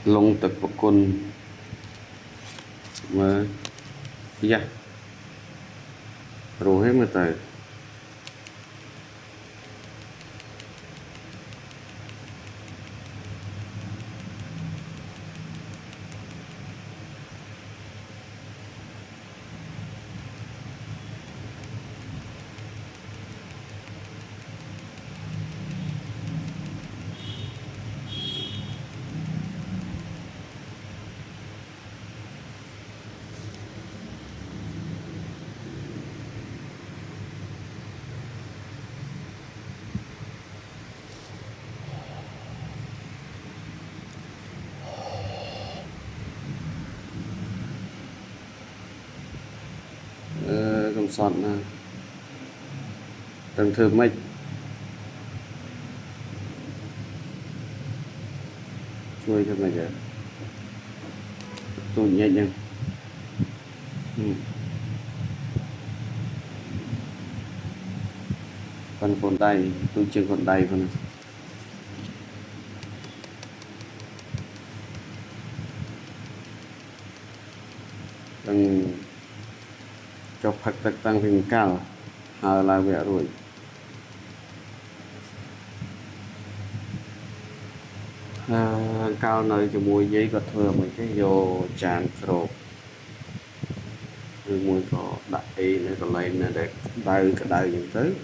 lông tật của con mà dạ rồi hết mà tới cầm sọt tầng thơm mạch chui cho mày vậy tôi nhẹ nhàng con tay tôi chưa còn tay con tăng cho phật tật tăng hình cao hờ là vẽ rồi cao nơi cho mùi giấy có thừa mấy cái vô tràn rộp rồi mùi có đại nó còn lên là để đau cái đau những thứ